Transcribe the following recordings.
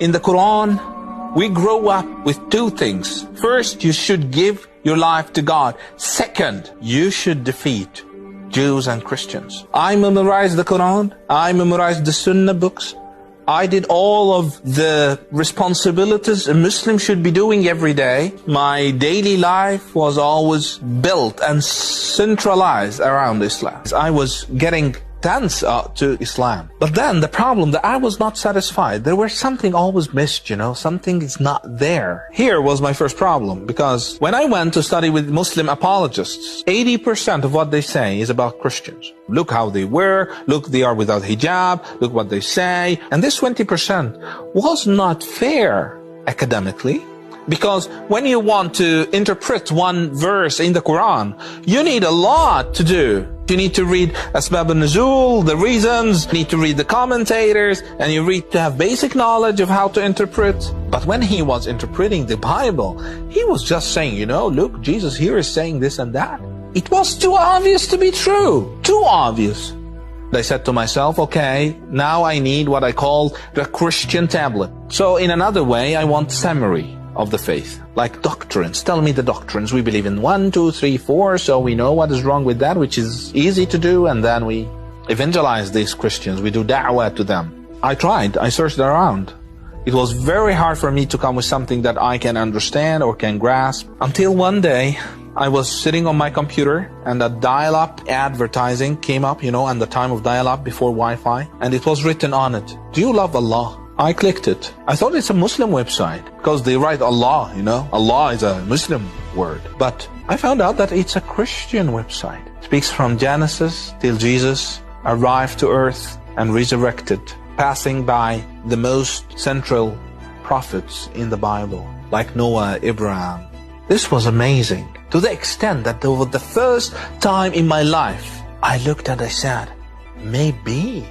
In the Quran, we grow up with two things. First, you should give your life to God. Second, you should defeat Jews and Christians. I memorized the Quran. I memorized the Sunnah books. I did all of the responsibilities a Muslim should be doing every day. My daily life was always built and centralized around Islam. I was getting tense to Islam. But then the problem that I was not satisfied. There was something always missed, something is not there. Here was my first problem, because when I went to study with Muslim apologists, 80% of what they say is about Christians. Look how they wear, look they are without hijab, look what they say. And this 20% was not fair academically. Because when you want to interpret one verse in the Quran, you need a lot to do. You need to read Asbab al-Nuzul, the reasons, you need to read the commentators, and you need to have basic knowledge of how to interpret. But when he was interpreting the Bible, he was just saying, look, Jesus here is saying this and that. It was too obvious to be true. Too obvious. I said to myself, okay, now I need what I call the Christian tablet. So in another way, I want summary of the faith, like doctrines. Tell me the doctrines. We believe in 1, 2, 3, 4, so we know what is wrong with that, which is easy to do, and then we evangelize these Christians. We do da'wah to them. I tried. I searched around. It was very hard for me to come with something that I can understand or can grasp, until one day I was sitting on my computer and a dial-up advertising came up, and the time of dial-up before Wi-Fi, and it was written on it, "Do you love Allah?" I clicked it. I thought it's a Muslim website because they write Allah, Allah is a Muslim word. But I found out that it's a Christian website. It speaks from Genesis till Jesus arrived to earth and resurrected, passing by the most central prophets in the Bible, like Noah, Abraham. This was amazing, to the extent that over the first time in my life, I looked and I said, maybe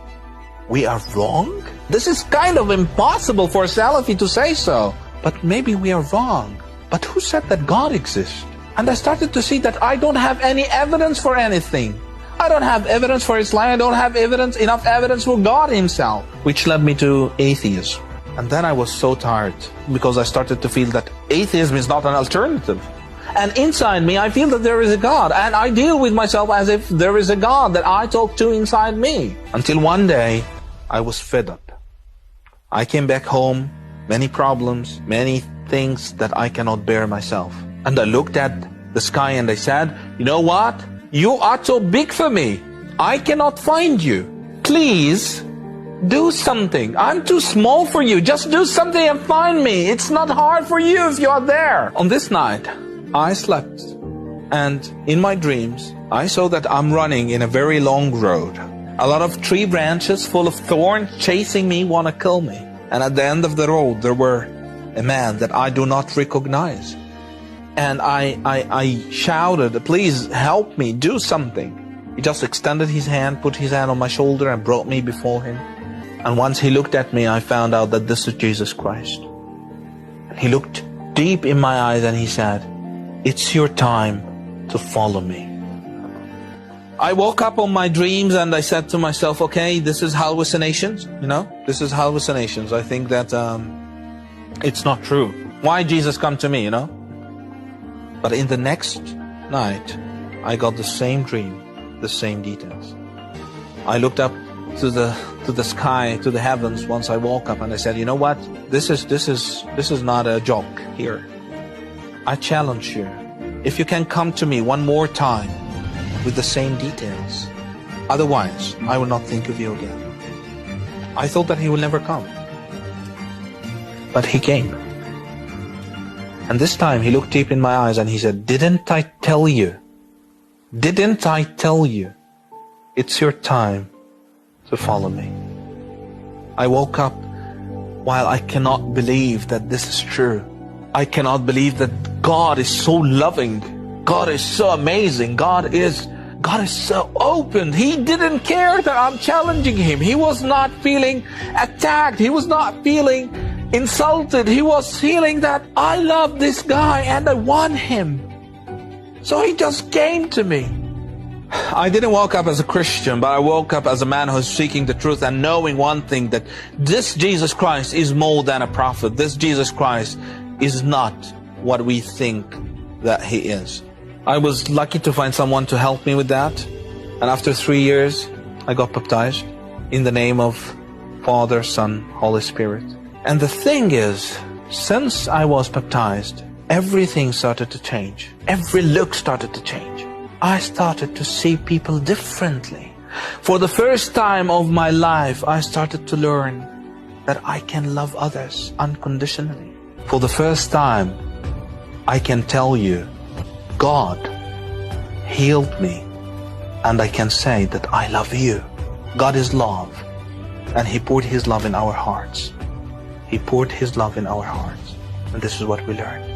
we are wrong? This is kind of impossible for a Salafi to say so. But maybe we are wrong. But who said that God exists? And I started to see that I don't have any evidence for anything. I don't have evidence for Islam. I don't have enough evidence for God himself. Which led me to atheism. And then I was so tired, because I started to feel that atheism is not an alternative. And inside me, I feel that there is a God. And I deal with myself as if there is a God that I talk to inside me. Until one day, I was fed up. I came back home, many problems, many things that I cannot bear myself. And I looked at the sky and I said, you know what? You are so big for me. I cannot find you. Please, do something. I'm too small for you. Just do something and find me. It's not hard for you if you are there. On this night, I slept. And in my dreams, I saw that I'm running in a very long road. A lot of tree branches full of thorns chasing me, want to kill me. And at the end of the road, there were a man that I do not recognize. And I shouted, please help me, do something. He just extended his hand, put his hand on my shoulder and brought me before him. And once he looked at me, I found out that this is Jesus Christ. And he looked deep in my eyes and he said, it's your time to follow me. I woke up on my dreams and I said to myself, okay, this is hallucinations, this is hallucinations. I think that it's not true. Why Jesus come to me, But in the next night, I got the same dream, the same details. I looked up to the sky, to the heavens once I woke up, and I said, you know what? This is not a joke here. I challenge you. If you can come to me one more time with the same details, otherwise I will not think of you again. I thought that he will never come, but he came. And this time he looked deep in my eyes and he said, didn't I tell you? Didn't I tell you? It's your time to follow me. I woke up while I cannot believe that this is true. I cannot believe that God is so loving. God is so amazing. God is so open. He didn't care that I'm challenging him. He was not feeling attacked. He was not feeling insulted. He was feeling that I love this guy and I want him. So he just came to me. I didn't wake up as a Christian, but I woke up as a man who's seeking the truth and knowing one thing, that this Jesus Christ is more than a prophet. This Jesus Christ is not what we think that he is. I was lucky to find someone to help me with that. And after 3 years, I got baptized in the name of Father, Son, Holy Spirit. And the thing is, since I was baptized, everything started to change. Every look started to change. I started to see people differently. For the first time of my life, I started to learn that I can love others unconditionally. For the first time, I can tell you, God healed me, and I can say that I love you. God is love, and he poured his love in our hearts. He poured his love in our hearts, and this is what we learned.